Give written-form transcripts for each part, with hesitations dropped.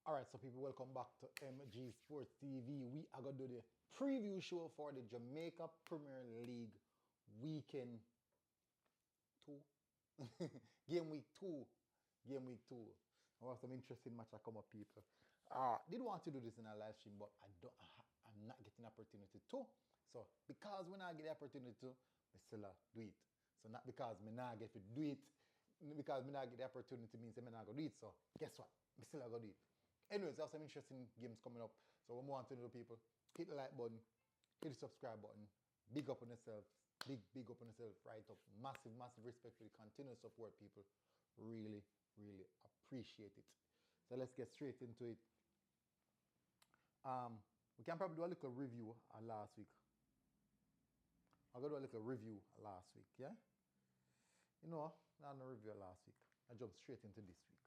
Alright, so people, welcome back to MG Sports TV. We are going to do the preview show for the Jamaica Premier League weekend 2. Game week 2. Game week 2. I have some interesting match that come up, people. Did want to do this in a live stream, but I'm not getting opportunity to. So because when I get the opportunity to, I still do it. So not because me not get to do it, because me not get the opportunity means me not go do it. So guess what? Me still go do it. Anyways, there are some interesting games coming up. So what I want to do, people, hit the like button, hit the subscribe button, big up on yourself, big up on yourself, right up. Massive respect for the continuous support, people. Really appreciate it. So let's get straight into it. We can probably do a little review last week. I'll go do a little review last week, yeah? You know, not a review last week. I jumped straight into this week.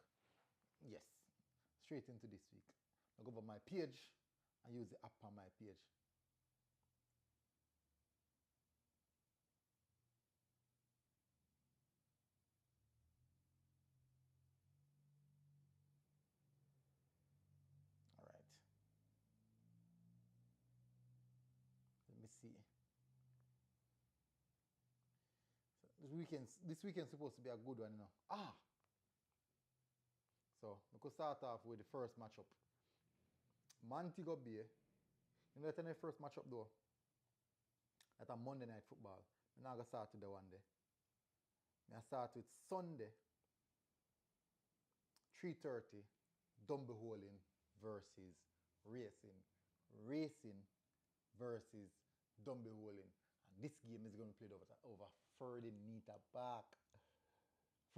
Yes, straight into this week. I go over my page and use the app on my page. All right. Let me see. So this weekend's supposed to be a good one, you know. So we could start off with the first matchup. Montego Bay. You know that the first matchup though? That's a Monday night football. I'm not going to start with the one day. I start with Sunday, 3:30, Dumble versus Racing. Racing versus Dumble. And this game is going to be played over 30 meter park.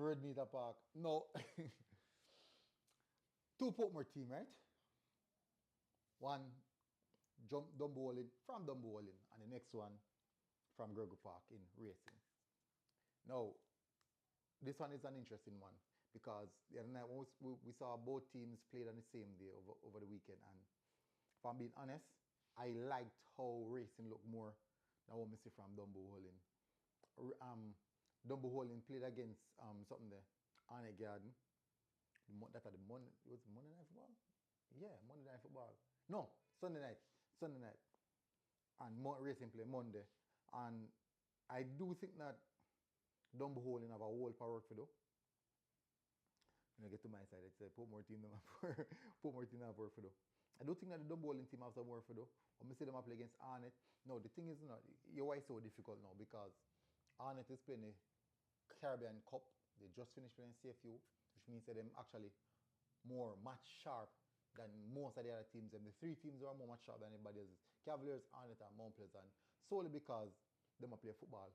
30 meter park. No. Two Portmore team, right? One Dumble from Dumble, and the next one from Reggae Park in Racing. Now, this one is an interesting one because the other night we saw both teams played on the same day over the weekend, and if I'm being honest, I liked how Racing looked more than what I see from Dumble. Dumble played against something there, Arnett Garden. That the Monday, it was Monday Night Football? Yeah, Monday Night Football. No, Sunday night. And Racing play Monday. And I do think that Dumble have a whole power work for do. When I get to my side, I say Portmore team have work for do. I do think that the Dumble team have some work for do. When I see them play against Arnett. No, the thing is not, why it's so difficult now, because Arnett is playing the Caribbean Cup. They just finished playing CFU, which means that them actually more match sharp than most of the other teams. And the three teams are more match sharp than anybody else. Cavaliers, Arnett, and Mount Pleasant. Solely because them play football.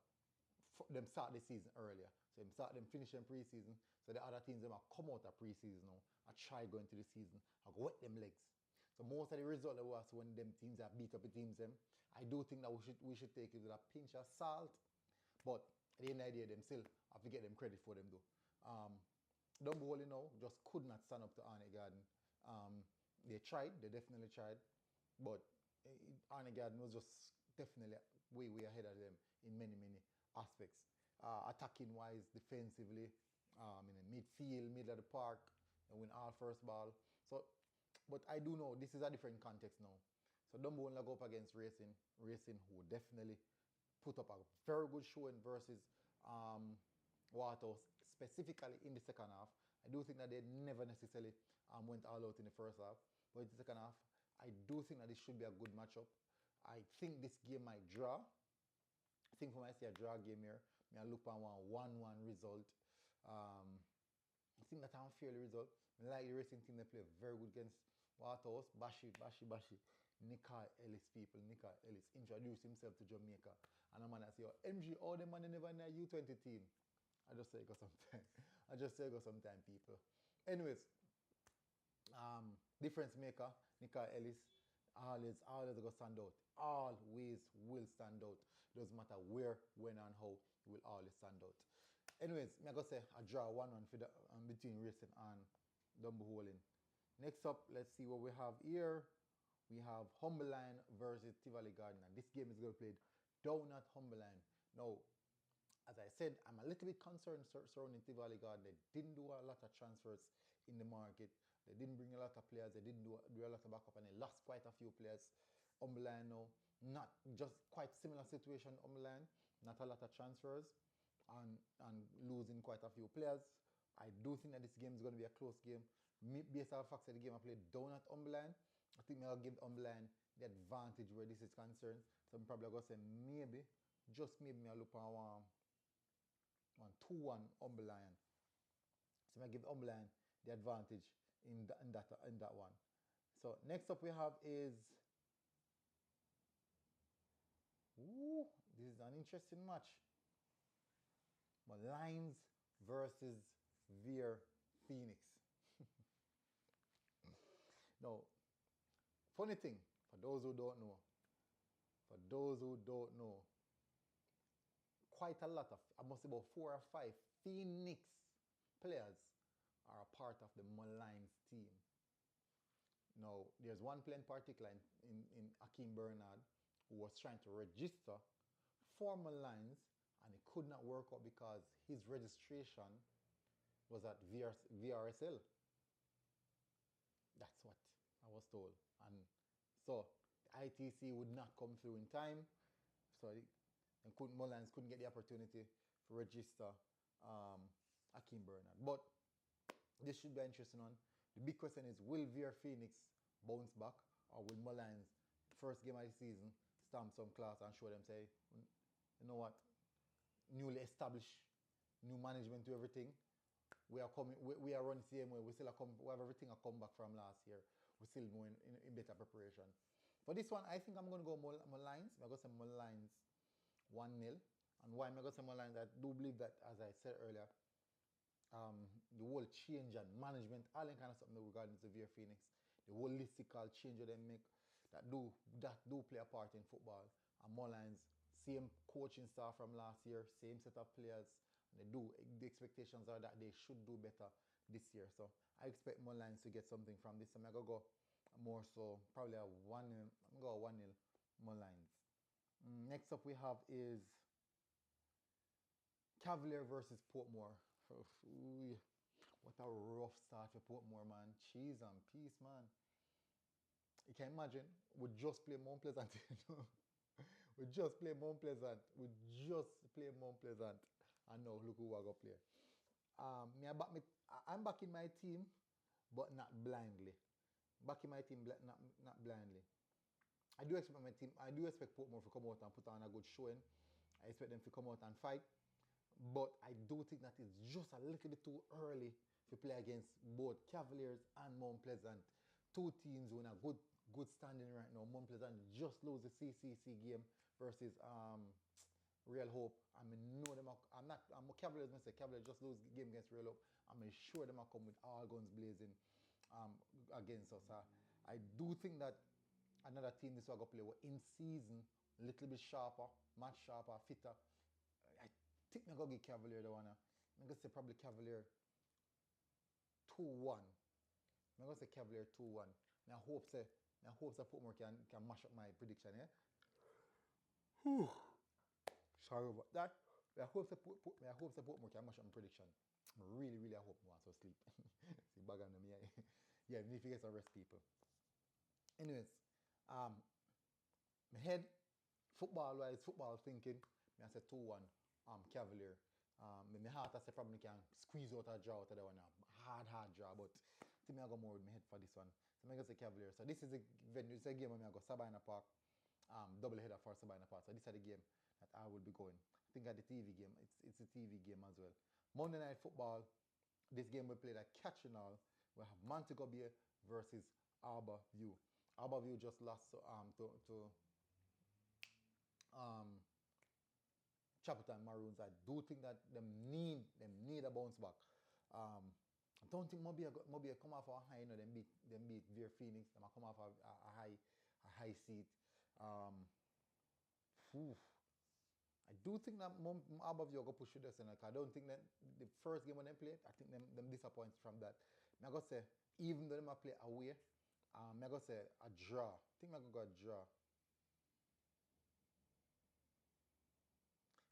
Them start the season earlier. So them finish them pre-season. So the other teams them come out of pre-season now and try going to the season and go wet them legs. So most of the result that was when them teams have beat up the teams them, I do think that we should take it with a pinch of salt. But at the end of the day, them still have to get them credit for them though. Dumble now just could not stand up to Arnett Garden. They definitely tried, but Arnett Garden was just definitely way ahead of them in many aspects. Attacking wise, defensively, in the midfield, middle of the park, and win all first ball. So, but I do know this is a different context now. So Dumble go up against Racing, who definitely put up a very good showing versus Waterhouse, specifically in the second half. I do think that they never necessarily went all out in the first half, but in the second half, I do think that this should be a good matchup. I think this game might draw. I think when I see a draw game here, I look at 1-1 result. I think that's an unfair result. I like the Racing team, they play very good against Waterhouse. Bashi. Nikai Ellis, people. Nikai Ellis introduced himself to Jamaica. And I'm going to say, MG, all the man never in a U20 team. I just say go sometime. People. Anyways, difference maker, Nikai Ellis, always go stand out. Always will stand out. Doesn't matter where, when, and how, he will always stand out. Anyways, I'm going to say a draw 1-1 for the, between Racing and Dumble. Next up, let's see what we have here. We have Molynes versus Cavalier Garden. And this game is going to be played down at Molynes. Now, as I said, I'm a little bit concerned surrounding Cavalier Garden. They didn't do a lot of transfers in the market. They didn't bring a lot of players. They didn't do a lot of backup, and they lost quite a few players. Molynes now, not just quite similar situation. Molynes, not a lot of transfers, and losing quite a few players. I do think that this game is going to be a close game. Based on the fact that the game I played down at Molynes, I think I'll give Molynes the advantage where this is concerned. So I'm probably going to say maybe, just maybe, I'll look on 2-1 Molynes. So I give Molynes the advantage in that one. So next up we have is, this is an interesting match. Molynes versus Vere Phoenix. Now, funny thing, for those who don't know, quite a lot of, I must say about 4 or 5 Phoenix players are a part of the Molynes team. Now, there's one player in particular in Hakeem Bernard who was trying to register for Molynes, and it could not work out because his registration was at VRSL. That's what I was told. And so the ITC would not come through in time. So Molynes couldn't get the opportunity to register Hakeem Bernard. But this should be an interesting one. The big question is, will Vere Phoenix bounce back, or will Molynes, first game of the season, stamp some class and show them, say, you know what, newly established, new management to everything. We are coming. We are running the same way. We have everything a come back from last year. We're still more in better preparation. For this one, I think I'm going to go Molynes. I'm going to say Molynes 1-0. And why I'm going to say Molynes? I do believe that, as I said earlier, the whole change and management, all that kind of stuff regarding the Vere Phoenix, the holistical change that they make, that do play a part in football. And Molynes, same coaching staff from last year, same set of players. The expectations are that they should do better this year. So I expect Molynes to get something from this. So I'm going to go more so, probably a 1-0. I'm going to go 1-0 Molynes. Next up we have is Cavalier versus Portmore. What a rough start for Portmore, man. Cheese and peace, man. You can imagine, we just play Mount Pleasant. We just play Mount Pleasant. And now look who we're going to play. I'm backing my team, but not blindly. Backing my team, not blindly. I do expect Portmore to come out and put on a good showing. I expect them to come out and fight. But I do think that it's just a little bit too early to play against both Cavaliers and Mount Pleasant. Two teams who in a good standing right now. Mount Pleasant just lose the CCC game versus Real Hope. I mean, know them. I'm Cavaliers. I say Cavaliers just lose the game against Real Hope. I'm sure them will come with all guns blazing against us. I do think that another team this will go play in season, a little bit sharper, much sharper, fitter. I think I'm going to give Cavalier the one. I'm going to say probably Cavalier 2-1. I'm going to say Cavalier 2-1. I hope that Portmore can mash up my prediction, yeah? Whew. Sorry about that. I hope that Portmore can mash up my prediction. I really hope I want to sleep. See, bag on them, yeah. Yeah, we need to get some rest, people. Anyways, my head, football-wise, football thinking, I say 2-1, Cavalier. My heart, I say probably can squeeze out a draw out of that one. Hard draw, but I think I go more with my head for this one. So I'm going to say Cavalier. So this is a venue, it's a game where I go Sabina Park, double header for Sabina Park. So this is the game that I will be going. I think at the TV game, it's a TV game as well. Monday Night Football, this game we played at Catchinall. We have Montego Bay versus Harbour View. Harbour View just lost to Chapeltown Maroons. I do think that them need a bounce back. I don't think Mobia come off a high, them beat Vere Phoenix. They come off a high seat. I do think that Harbour View go push this, and I don't think that the first game when they played, I think them disappointed from that. I'm gonna say even though they play away, I'm gonna say a draw. I think I'm gonna go a draw.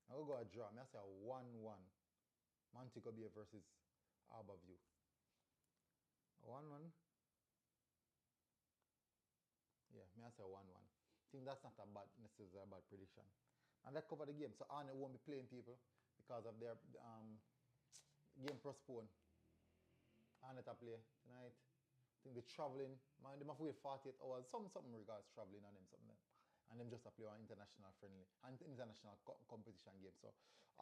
I'm gonna go a draw. I'm gonna say a 1-1. Montego Bay versus Harbour View. 1-1. Me I say 1-1. I think that's not a bad, necessarily a bad prediction. And that cover the game. So Arnett won't be playing people because of their game postponed. Arnett a play tonight. I think the travelling, man, they must wait 48 hours. Something regards travelling on them, something. And them just a play on international friendly and international competition game. So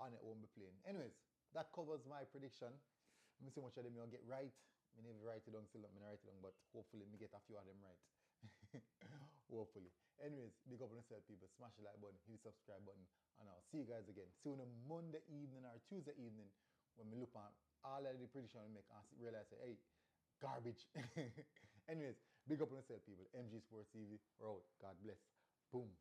Arnett won't be playing. Anyways, that covers my prediction. Let me see how much of them you'll get right. I never write it down, still not write it down, but hopefully me get a few of them right. Hopefully. Anyways, big up on yourself, people. Smash the like button, hit the subscribe button, and I'll see you guys again. See you on a Monday evening or Tuesday evening when we look at all of the prediction we make and realize, hey, garbage. Anyways, big up on yourself, people. MG Sports TV, we're out. God bless. Boom.